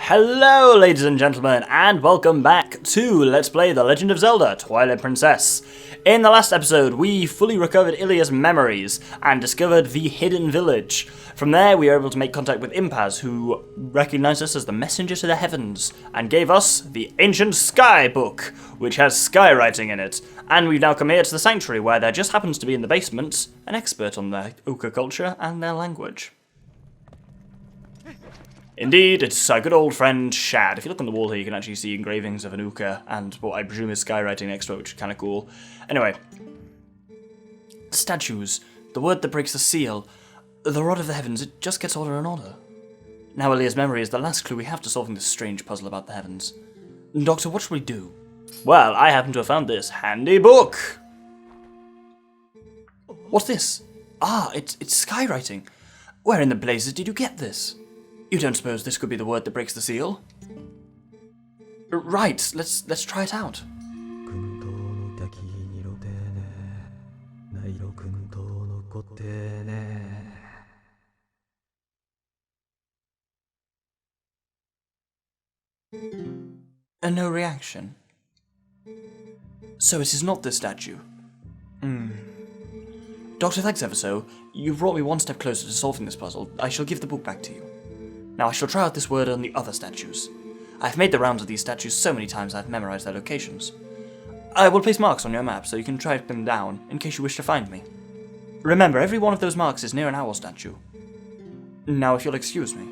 Hello ladies and gentlemen, and welcome back to Let's Play The Legend of Zelda, Twilight Princess. In the last episode, we fully recovered Ilia's memories and discovered the hidden village. From there, we were able to make contact with Impaz, who recognized us as the messenger to the heavens, and gave us the Ancient Sky Book, which has sky writing in it. And we've now come here to the sanctuary, where there just happens to be in the basement an expert on their Uka culture and their language. Indeed, it's our good old friend Shad. If you look on the wall here, you can actually see engravings of an Uka and what I presume is skywriting next to it, which is kind of cool. Anyway, statues, the word that breaks the seal, the rod of the heavens, it just gets order and order. Now Ilia's memory is the last clue we have to solving this strange puzzle about the heavens. Doctor, what should we do? Well, I happen to have found this handy book. What's this? Ah, it's skywriting. Where in the blazes did you get this? You don't suppose this could be the word that breaks the seal? Right, let's try it out. No reaction. So it is not this statue. Doctor, thanks ever so. You've brought me one step closer to solving this puzzle. I shall give the book back to you. Now I shall try out this word on the other statues. I've made the rounds of these statues so many times I've memorized their locations. I will place marks on your map so you can track them down in case you wish to find me. Remember, every one of those marks is near an owl statue. Now if you'll excuse me.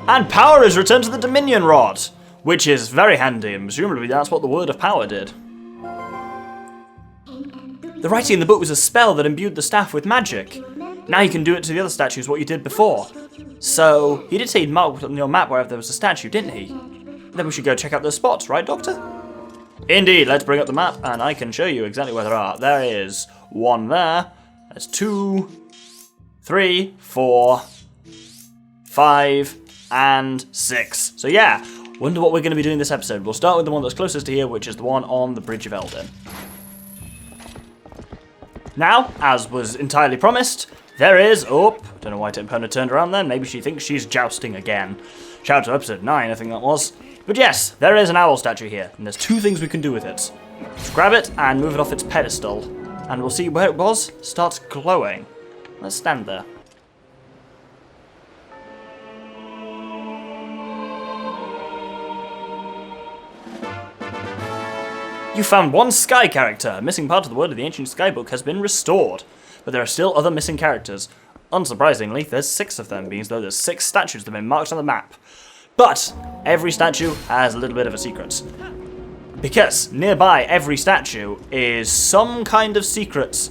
And power is returned to the Dominion Rod, which is very handy, and presumably that's what the word of power did. The writing in the book was a spell that imbued the staff with magic. Now you can do it to the other statues what you did before. So, he did say he'd mark on your map wherever there was a statue, didn't he? Then we should go check out those spots, right, Doctor? Indeed, let's bring up the map, and I can show you exactly where there are. There is one there, there's 2, 3, 4, 5, and 6. So yeah, wonder what we're going to be doing this episode. We'll start with the one that's closest to here, which is the one on the Bridge of Eldin. Now, as was entirely promised, there is... Oh, don't know why Epona turned around then. Maybe she thinks she's jousting again. Shout out to episode 9, I think that was. But yes, there is an owl statue here, and there's 2 things we can do with it. Let's grab it and move it off its pedestal, and we'll see where it was starts glowing. Let's stand there. You found one sky character. A missing part of the word of the ancient sky book has been restored. But there are still other missing characters. Unsurprisingly, there's 6 of them, means though there's 6 statues that have been marked on the map. But every statue has a little bit of a secret. Because nearby every statue is some kind of secret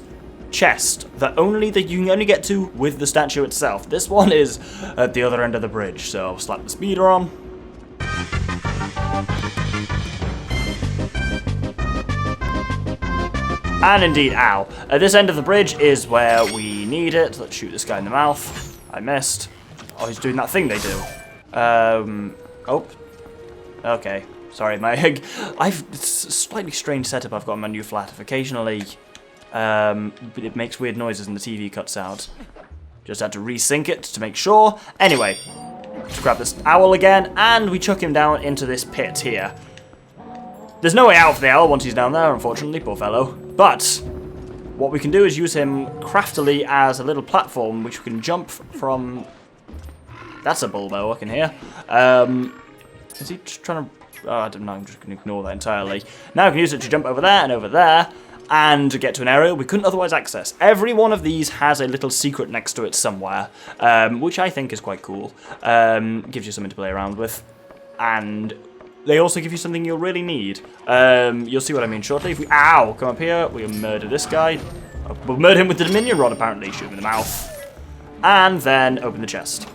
chest that you can only get to with the statue itself. This one is at the other end of the bridge, so I'll slap the speeder on. And indeed, ow. At this end of the bridge is where we need it. Let's shoot this guy in the mouth. I missed. Oh, he's doing that thing they do. Oh. Okay. Sorry, it's a slightly strange setup I've got on my new flat. If occasionally, it makes weird noises and the TV cuts out. Just had to resync it to make sure. Anyway, let's grab this owl again, and we chuck him down into this pit here. There's no way out for the owl once he's down there, unfortunately, poor fellow. But what we can do is use him craftily as a little platform which we can jump from. That's a Bulbo, I can hear. Is he just trying to... Oh, I don't know, I'm just going to ignore that entirely. Now I can use it to jump over there, and to get to an area we couldn't otherwise access. Every one of these has a little secret next to it somewhere, which I think is quite cool. Gives you something to play around with. And they also give you something you'll really need. You'll see what I mean shortly. If we come up here, we'll murder this guy. We'll murder him with the Dominion Rod, apparently. Shoot him in the mouth. And then open the chest.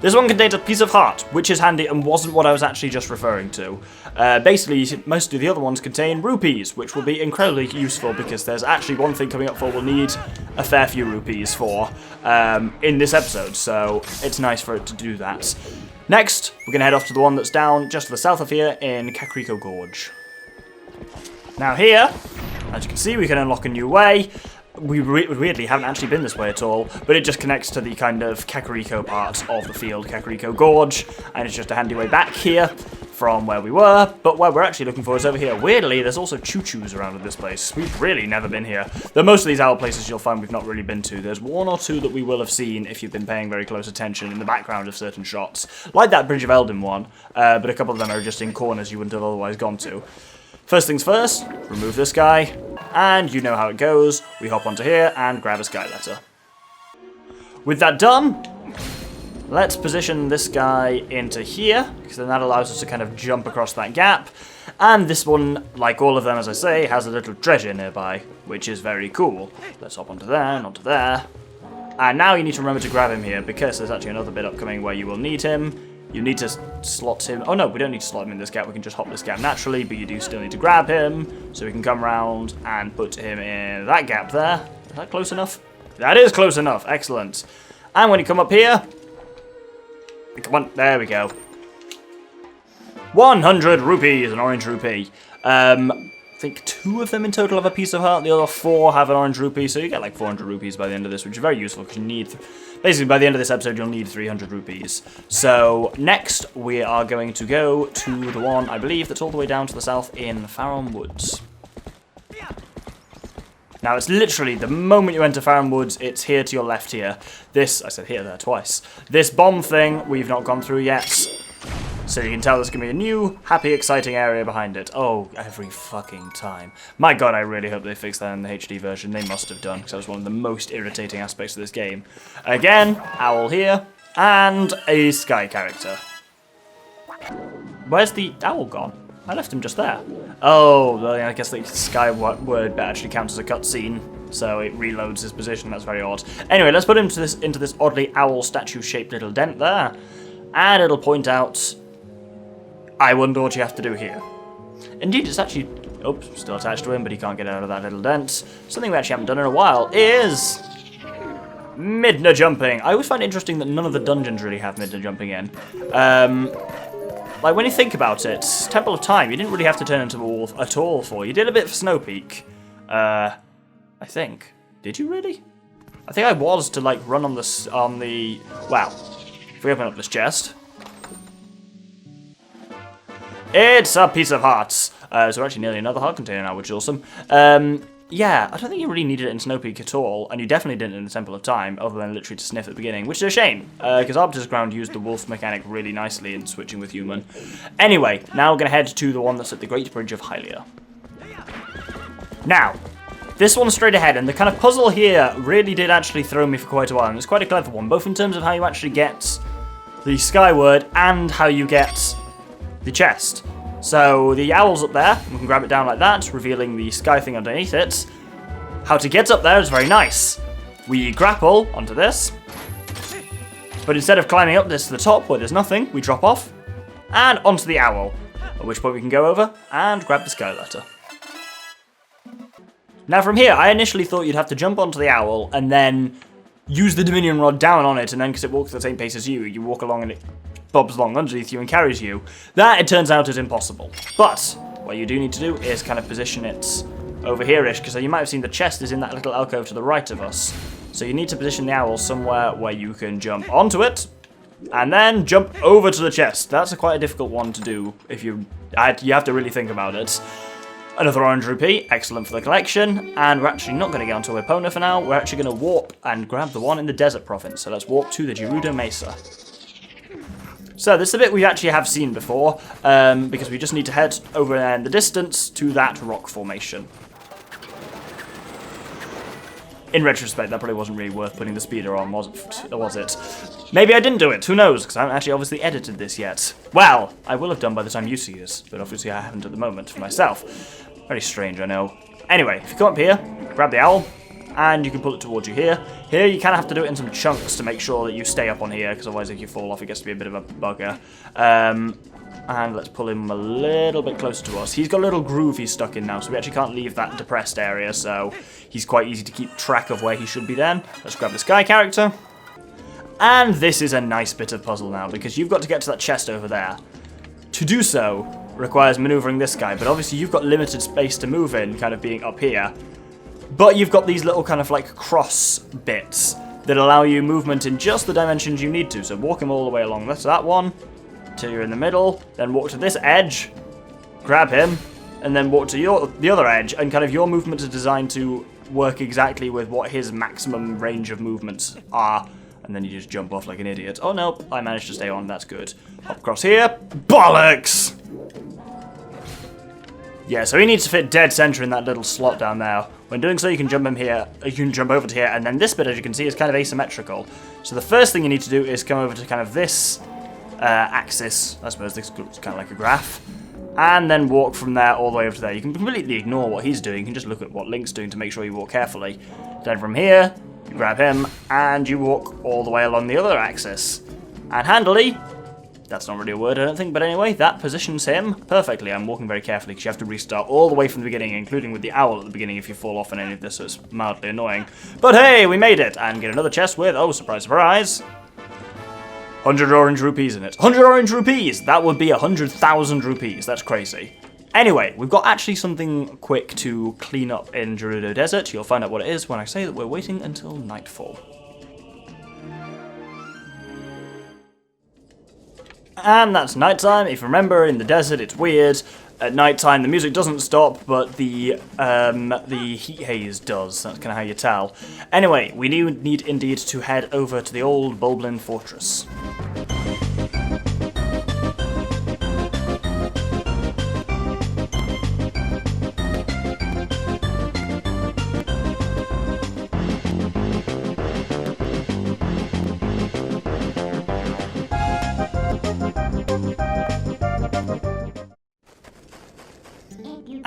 This one contains a piece of heart, which is handy and wasn't what I was actually just referring to. Basically, most of the other ones contain rupees, which will be incredibly useful because there's actually one thing coming up for we'll need a fair few rupees for in this episode, so it's nice for it to do that. Next, we're going to head off to the one that's down just to the south of here in Kakariko Gorge. Now here, as you can see, we can unlock a new way. We weirdly haven't actually been this way at all, but it just connects to the kind of Kakariko part of the field, Kakariko Gorge, and it's just a handy way back here from where we were, but where we're actually looking for is over here. Weirdly, there's also choo-choos around in this place. We've really never been here. Though most of these owl places you'll find we've not really been to. There's one or two that we will have seen if you've been paying very close attention in the background of certain shots, like that Bridge of Eldin one, but a couple of them are just in corners you wouldn't have otherwise gone to. First things first, remove this guy, and you know how it goes. We hop onto here and grab a sky letter. With that done, let's position this guy into here, because then that allows us to kind of jump across that gap. And this one, like all of them, as I say, has a little treasure nearby, which is very cool. Let's hop onto there and onto there. And now you need to remember to grab him here, because there's actually another bit upcoming where you will need him. You need to slot him. Oh no, we don't need to slot him in this gap. We can just hop this gap naturally, but you do still need to grab him. So we can come around and put him in that gap there. Is that close enough? That is close enough. Excellent. And when you come up here, come on, there we go. 100 rupees, an orange rupee. I think 2 of them in total have a piece of heart. The other 4 have an orange rupee, so you get like 400 rupees by the end of this, which is very useful because you need... Basically, by the end of this episode, you'll need 300 rupees. So, next, we are going to go to the one, I believe, that's all the way down to the south in Farron Woods. Now, it's literally, the moment you enter Farron Woods, it's here to your left here. This, I said here there twice. This bomb thing, we've not gone through yet. So you can tell there's going to be a new, happy, exciting area behind it. Oh, every fucking time. My god, I really hope they fix that in the HD version. They must have done, because that was one of the most irritating aspects of this game. Again, owl here, and a sky character. Where's the owl gone? I left him just there. Oh, well, I guess the sky word actually counts as a cutscene, so it reloads his position. That's very odd. Anyway, let's put him into this oddly owl statue-shaped little dent there, and it'll point out... I wonder what you have to do here. Indeed, it's actually... Oh, still attached to him, but he can't get out of that little dent. Something we actually haven't done in a while is... Midna jumping. I always find it interesting that none of the dungeons really have Midna jumping in. Like, when you think about it, Temple of Time, you didn't really have to turn into a wolf at all for. You did a bit for Snow Peak. I think. Did you really? I think I was to, like, run on the... Wow. If we open up this chest... It's a piece of hearts. So we're actually nearly another heart container now, which is awesome. Yeah, I don't think you really needed it in Snow Peak at all, and you definitely didn't in the Temple of Time, other than literally to sniff at the beginning, which is a shame, because Arbiter's Ground used the wolf mechanic really nicely in switching with human. Anyway, now we're going to head to the one that's at the Great Bridge of Hylia. Now, this one's straight ahead, and the kind of puzzle here really did actually throw me for quite a while, and it's quite a clever one, both in terms of how you actually get the Skyward and how you get the chest. So the owl's up there, we can grab it down like that, revealing the sky thing underneath it. How to get up there is very nice. We grapple onto this, but instead of climbing up this to the top where there's nothing, we drop off and onto the owl, at which point we can go over and grab the sky letter. Now from here, I initially thought you'd have to jump onto the owl and then use the Dominion Rod down on it, and then because it walks at the same pace as you walk along and it bobs along underneath you and carries you. That, it turns out, is impossible. But what you do need to do is kind of position it over here-ish, because you might have seen the chest is in that little alcove to the right of us. So you need to position the owl somewhere where you can jump onto it, and then jump over to the chest. That's quite a difficult one to do if you have to really think about it. Another orange rupee, excellent for the collection, and we're actually not going to get onto Epona for now. We're actually going to warp and grab the one in the Desert Province. So let's warp to the Gerudo Mesa. So this is a bit we actually have seen before, because we just need to head over in the distance to that rock formation. In retrospect, that probably wasn't really worth putting the speeder on, was it? Maybe I didn't do it, who knows, because I haven't actually obviously edited this yet. Well, I will have done by the time you see this, but obviously I haven't at the moment for myself. Very strange, I know. Anyway, if you come up here, grab the owl, and you can pull it towards you here. Here, you kind of have to do it in some chunks to make sure that you stay up on here, because otherwise if you fall off, it gets to be a bit of a bugger. And let's pull him a little bit closer to us. He's got a little groove he's stuck in now, so we actually can't leave that depressed area, so he's quite easy to keep track of where he should be then. Let's grab the sky character. And this is a nice bit of puzzle now, because you've got to get to that chest over there. To do so requires maneuvering this guy, but obviously you've got limited space to move in, kind of being up here. But you've got these little kind of like cross bits that allow you movement in just the dimensions you need to. So walk him all the way along that one, till you're in the middle, then walk to this edge, grab him, and then walk to the other edge, and kind of your movements are designed to work exactly with what his maximum range of movements are. And then you just jump off like an idiot. Oh no, I managed to stay on, that's good. Hop across here. Bollocks! Yeah, so he needs to fit dead center in that little slot down there. When doing so, you can jump him here, you can jump over to here, and then this bit, as you can see, is kind of asymmetrical. So the first thing you need to do is come over to kind of this axis. I suppose this looks kind of like a graph. And then walk from there all the way over to there. You can completely ignore what he's doing. You can just look at what Link's doing to make sure you walk carefully. Then from here, you grab him, and you walk all the way along the other axis. And handily, that's not really a word, I don't think, but anyway, that positions him perfectly. I'm walking very carefully because you have to restart all the way from the beginning, including with the owl at the beginning if you fall off in any of this, so it's mildly annoying. But hey, we made it! And get another chest with, oh, surprise, surprise, 100 orange rupees in it. 100 orange rupees! That would be 100,000 rupees. That's crazy. Anyway, we've got actually something quick to clean up in Gerudo Desert. You'll find out what it is when I say that we're waiting until nightfall. And that's nighttime. If you remember, in the desert it's weird. At nighttime the music doesn't stop, but the heat haze does. That's kind of how you tell. Anyway, we need indeed to head over to the old Bulblin Fortress.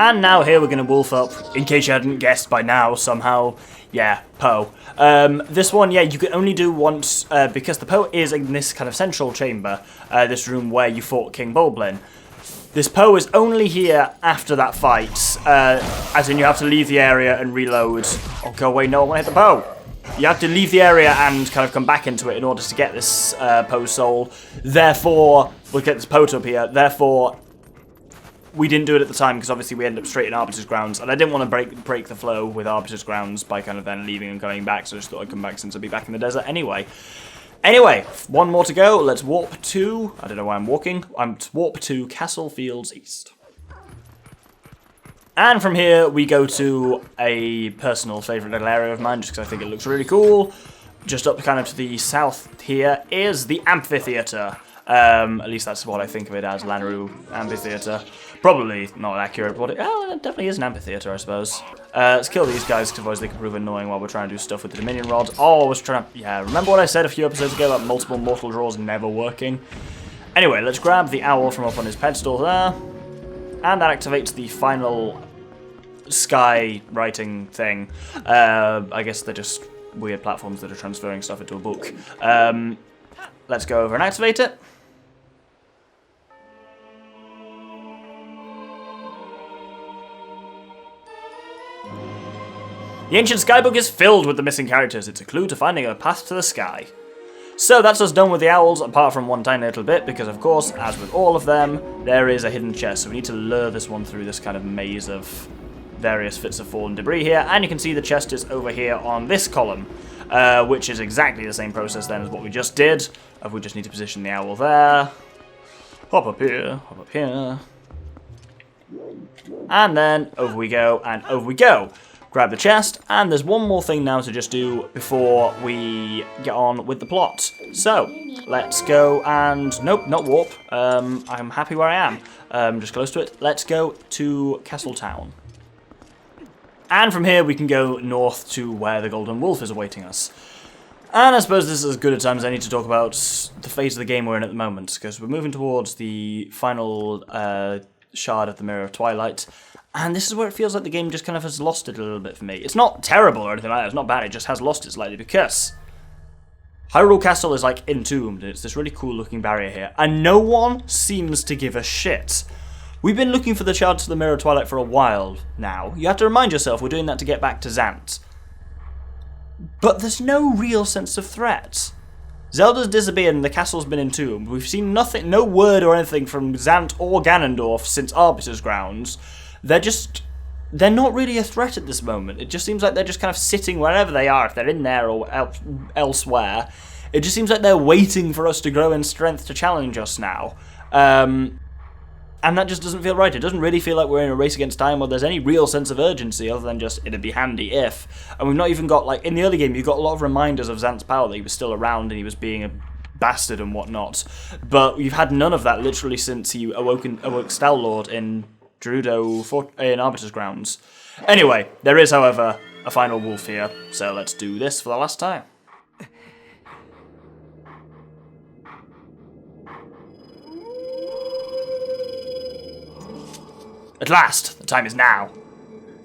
And now here we're going to wolf up, in case you hadn't guessed by now somehow, yeah, Poe. This one, yeah, you can only do once, because the Poe is in this kind of central chamber, this room where you fought King Bulblin. This Poe is only here after that fight, as in you have to leave the area and reload. Oh, go away, no, I want to hit the Poe! You have to leave the area and kind of come back into it in order to get this Poe soul. Therefore, we'll get this Poe up here, therefore, we didn't do it at the time because obviously we ended up straight in Arbiter's Grounds, and I didn't want to break the flow with Arbiter's Grounds by kind of then leaving and coming back, so I just thought I'd come back since I'd be back in the desert anyway. Anyway, one more to go. Let's warp to, I don't know why I'm walking, I'm to warp to Castle Fields East. And from here we go to a personal favourite little area of mine just because I think it looks really cool. Just up kind of to the south here is the Amphitheatre. At least that's what I think of it as, Lanayru Amphitheatre. Probably not accurate, but it definitely is an amphitheatre, I suppose. Let's kill these guys, because otherwise they can prove annoying while we're trying to do stuff with the Dominion Rod. Oh, I was trying to... Yeah, remember what I said a few episodes ago about multiple mortal draws never working? Anyway, let's grab the owl from up on his pedestal there. And that activates the final sky writing thing. I guess they're just weird platforms that are transferring stuff into a book. Let's go over and activate it. The ancient skybook is filled with the missing characters. It's a clue to finding a path to the sky. So that's us done with the owls, apart from one tiny little bit, because of course, as with all of them, there is a hidden chest. So we need to lure this one through this kind of maze of various bits of fallen debris here. And you can see the chest is over here on this column, which is exactly the same process then as what we just did. We just need to position the owl there. Hop up here, hop up here. And then over we go, and over we go. Grab the chest, and there's one more thing now to just do before we get on with the plot. So, let's go and... Nope, not warp. I'm happy where I am. Just close to it. Let's go to Castle Town. And from here we can go north to where the Golden Wolf is awaiting us. And I suppose this is as good a time as I need to talk about the phase of the game we're in at the moment, because we're moving towards the final shard of the Mirror of Twilight. And this is where it feels like the game just kind of has lost it a little bit for me. It's not terrible or anything like that, it's not bad, it just has lost it slightly because Hyrule Castle is like entombed, and it's this really cool looking barrier here, and no one seems to give a shit. We've been looking for the shards of the Mirror of Twilight for a while now. You have to remind yourself we're doing that to get back to Zant. But there's no real sense of threat. Zelda's disappeared and the castle's been entombed. We've seen nothing, no word or anything from Zant or Ganondorf since Arbiter's Grounds. They're not really a threat at this moment. It just seems like they're just kind of sitting wherever they are, if they're in there or elsewhere. It just seems like they're waiting for us to grow in strength to challenge us now. And that just doesn't feel right. It doesn't really feel like we're in a race against time or there's any real sense of urgency other than just, it'd be handy if. And we've not even got, like, in the early game, you got a lot of reminders of Zant's power, that he was still around and he was being a bastard and whatnot. But we've had none of that literally since he awoke Stal-Lord in Gerudo in Arbiter's Grounds. Anyway, there is, however, a final wolf here, so let's do this for the last time. At last, the time is now.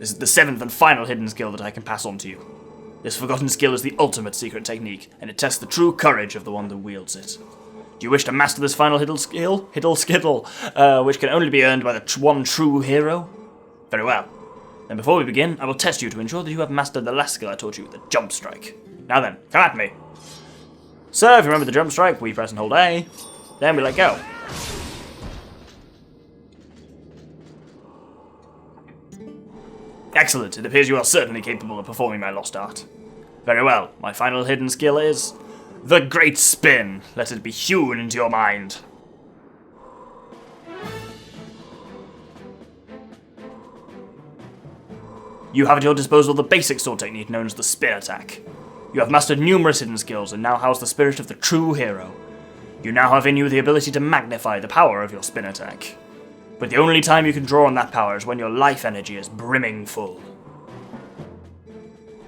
This is the 7th and final hidden skill that I can pass on to you. This forgotten skill is the ultimate secret technique, and it tests the true courage of the one that wields it. Do you wish to master this final hidden skill, which can only be earned by the one true hero? Very well. Then before we begin, I will test you to ensure that you have mastered the last skill I taught you, the jump strike. Now then, come at me. So, if you remember the jump strike, we press and hold A, then we let go. Excellent, it appears you are certainly capable of performing my lost art. Very well, my final hidden skill is the Great Spin. Let it be hewn into your mind. You have at your disposal the basic sword technique known as the spin attack. You have mastered numerous hidden skills and now house the spirit of the true hero. You now have in you the ability to magnify the power of your spin attack. But the only time you can draw on that power is when your life energy is brimming full.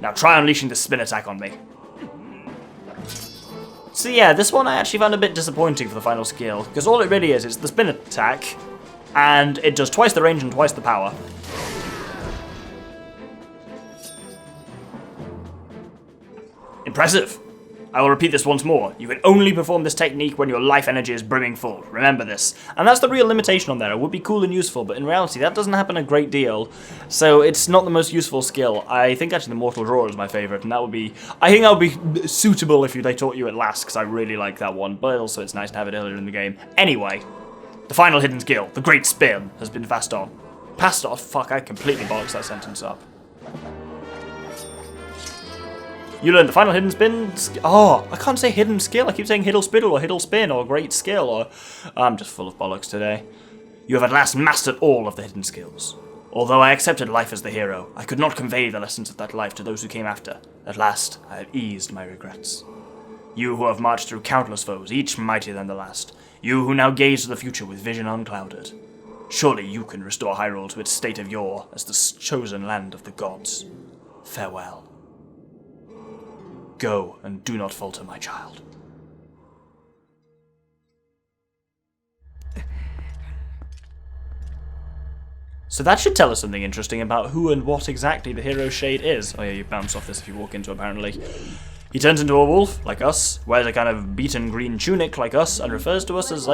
Now try unleashing the spin attack on me. So yeah, this one I actually found a bit disappointing for the final skill, because all it really is the spin attack, and it does twice the range and twice the power. Impressive! I will repeat this once more. You can only perform this technique when your life energy is brimming full. Remember this. And that's the real limitation on there. It would be cool and useful, but in reality that doesn't happen a great deal. So it's not the most useful skill. I think actually the Mortal Draw is my favourite, and I think that would be suitable if they taught you it last, because I really like that one, but also it's nice to have it earlier in the game. Anyway, the final hidden skill, the Great Spin, has been passed on. Passed off? Fuck, I completely boxed that sentence up. You learn the final hidden spin. Oh, I can't say hidden skill. I keep saying hiddle spiddle or hiddle spin or great skill or. I'm just full of bollocks today. You have at last mastered all of the hidden skills. Although I accepted life as the hero, I could not convey the lessons of that life to those who came after. At last, I have eased my regrets. You who have marched through countless foes, each mightier than the last. You who now gaze to the future with vision unclouded. Surely you can restore Hyrule to its state of yore as the chosen land of the gods. Farewell. Go, and do not falter, my child. So that should tell us something interesting about who and what exactly the hero Shade is. Oh yeah, you bounce off this if you walk into, apparently. He turns into a wolf, like us, wears a kind of beaten green tunic, like us, and refers to us as,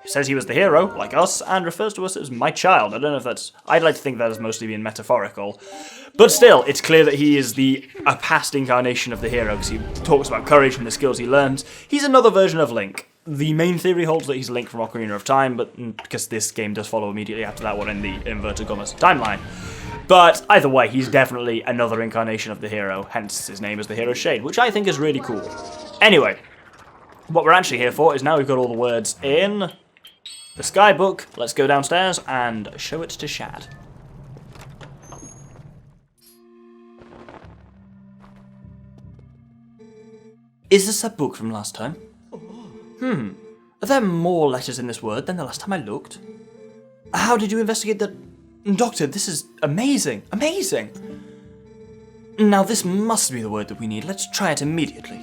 says he was the hero, like us, and refers to us as my child. I don't know if that's... I'd like to think that has mostly been metaphorical. But still, it's clear that he is a past incarnation of the hero, because he talks about courage and the skills he learns. He's another version of Link. The main theory holds that he's Link from Ocarina of Time, but because this game does follow immediately after that one in the inverted commas timeline. But either way, he's definitely another incarnation of the hero, hence his name is the Hero Shade, which I think is really cool. Anyway, what we're actually here for is now we've got all the words in the Sky Book. Let's go downstairs and show it to Shad. Is this a book from last time? Are there more letters in this word than the last time I looked? How did you investigate the... Doctor, this is amazing! Amazing! Now this must be the word that we need. Let's try it immediately.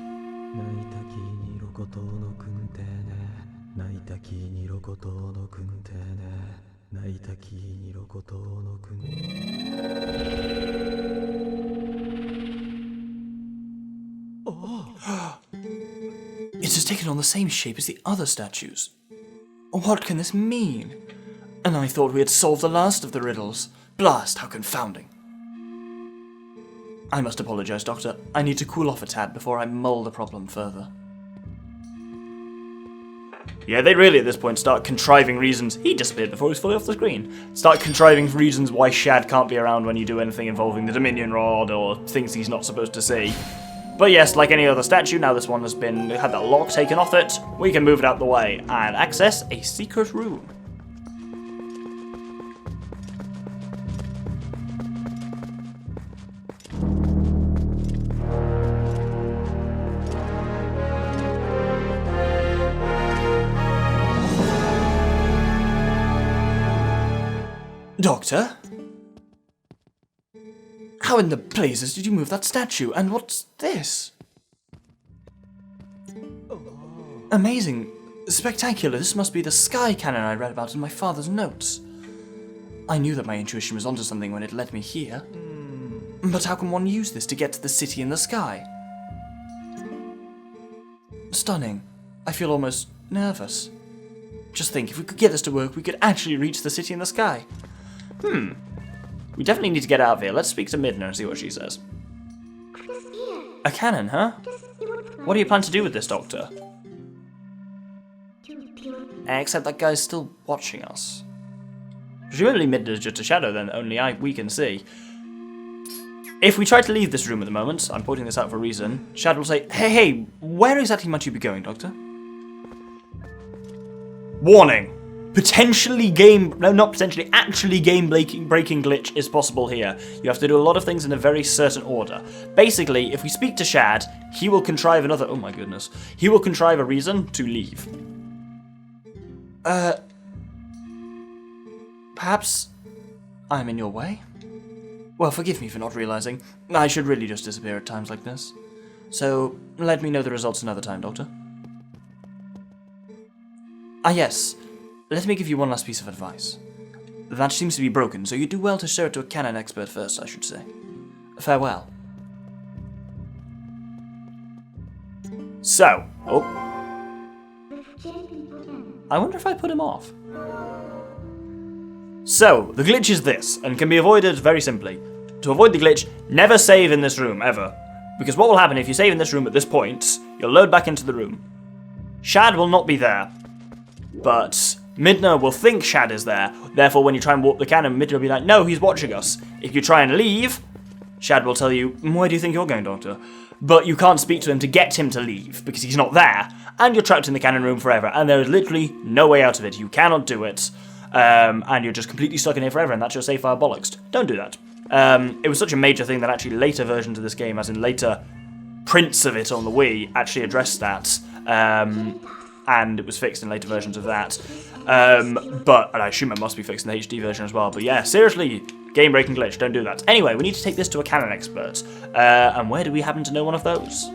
It has taken on the same shape as the other statues. What can this mean? And I thought we had solved the last of the riddles. Blast, how confounding. I must apologize, Doctor. I need to cool off a tad before I mull the problem further. Yeah, they really at this point start contriving reasons. He disappeared before he was fully off the screen. Start contriving reasons why Shad can't be around when you do anything involving the Dominion Rod or things he's not supposed to see. But yes, like any other statue, now this one has had that lock taken off it. We can move it out the way and access a secret room. Doctor? How in the blazes did you move that statue? And what's this? Amazing. Spectacular. This must be the sky cannon I read about in my father's notes. I knew that my intuition was onto something when it led me here. But how can one use this to get to the city in the sky? Stunning. I feel almost nervous. Just think, if we could get this to work, we could actually reach the city in the sky. We definitely need to get out of here. Let's speak to Midna and see what she says. A cannon, huh? What do you plan to do with this, Doctor? Except that guy's still watching us. Presumably Midna's just a shadow, then only we can see. If we try to leave this room at the moment, I'm pointing this out for a reason, Shad will say, hey, where exactly might you be going, Doctor? Warning! Actually game-breaking glitch is possible here. You have to do a lot of things in a very certain order. Basically, if we speak to Shad, he will contrive another... Oh my goodness. He will contrive a reason to leave. Perhaps I'm in your way? Well, forgive me for not realizing. I should really just disappear at times like this. So, let me know the results another time, Doctor. Ah, yes. Let me give you one last piece of advice. That seems to be broken, so you do well to show it to a cannon expert first, I should say. Farewell. So, I wonder if I put him off. So, the glitch is this, and can be avoided very simply. To avoid the glitch, never save in this room, ever. Because what will happen if you save in this room at this point, you'll load back into the room. Shad will not be there, but Midna will think Shad is there, therefore when you try and warp the cannon, Midna will be like, no, he's watching us. If you try and leave, Shad will tell you, where do you think you're going, Doctor? But you can't speak to him to get him to leave, because he's not there, and you're trapped in the cannon room forever, and there is literally no way out of it. You cannot do it, and you're just completely stuck in here forever, and that's your safe file bollocksed. Don't do that. It was such a major thing that actually later versions of this game, as in later prints of it on the Wii, actually addressed that, and it was fixed in later versions of that. And I assume it must be fixed in the HD version as well. But yeah, seriously, game-breaking glitch, don't do that. Anyway, we need to take this to a cannon expert. And where do we happen to know one of those?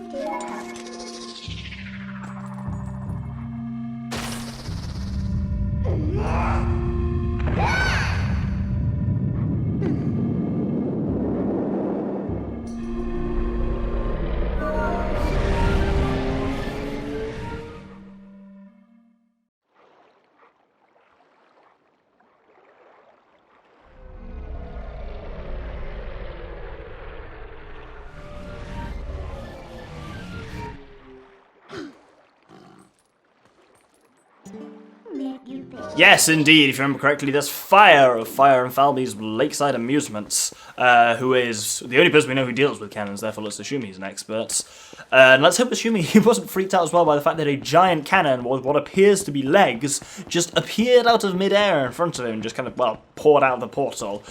Yes, indeed, if you remember correctly, there's Fire of Fire and Falby's Lakeside Amusements, who is the only person we know who deals with cannons, therefore let's assume he's an expert. And let's hope assuming he wasn't freaked out as well by the fact that a giant cannon with what appears to be legs just appeared out of midair in front of him and just kind of, well, poured out of the portal.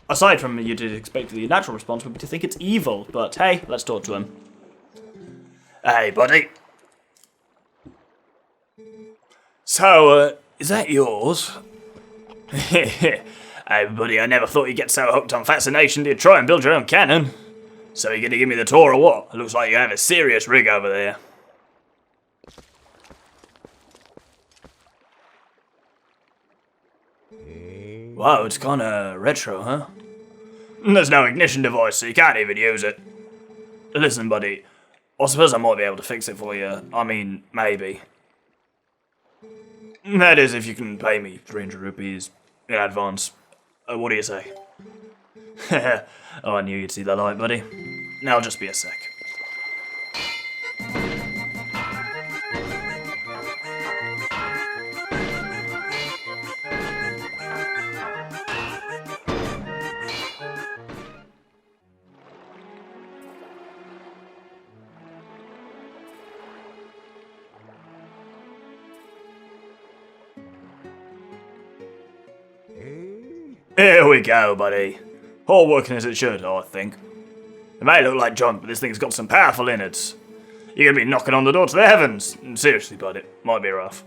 Aside from you did expect the natural response would be to think it's evil, but hey, let's talk to him. Hey, buddy. So, is that yours? Hey, buddy, I never thought you'd get so hooked on fascination that you'd try and build your own cannon. So you gonna give me the tour or what? It looks like you have a serious rig over there. Wow, it's kinda retro, huh? There's no ignition device, so you can't even use it. Listen, buddy, I suppose I might be able to fix it for you. I mean, maybe. That is, if you can pay me 300 rupees in advance. What do you say? Oh, I knew you'd see the light, buddy. Now, just be a sec. Here we go, buddy. All working as it should, I think. It may look like junk, but this thing's got some powerful innards. You're gonna be knocking on the door to the heavens. Seriously, bud, it might be rough.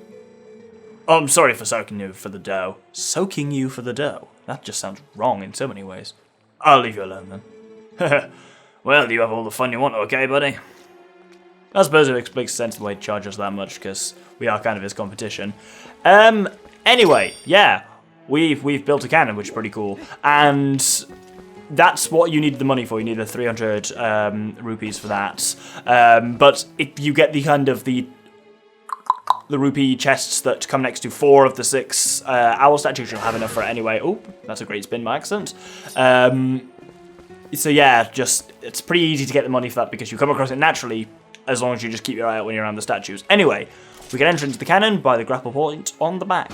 I'm sorry for soaking you for the dough. Soaking you for the dough? That just sounds wrong in so many ways. I'll leave you alone then. Well, you have all the fun you want, okay, buddy? I suppose it makes sense the way he charges that much, because we are kind of his competition. Anyway, yeah, we've built a cannon, which is pretty cool, and that's what you need the money for. You need the 300 rupees for that. But if you get the kind of the rupee chests that come next to 4 of the 6 owl statues, you'll have enough for it anyway. Oh, that's a great spin by accident. So yeah, it's pretty easy to get the money for that because you come across it naturally, as long as you just keep your eye out when you're around the statues. Anyway, we can enter into the cannon by the grapple point on the back.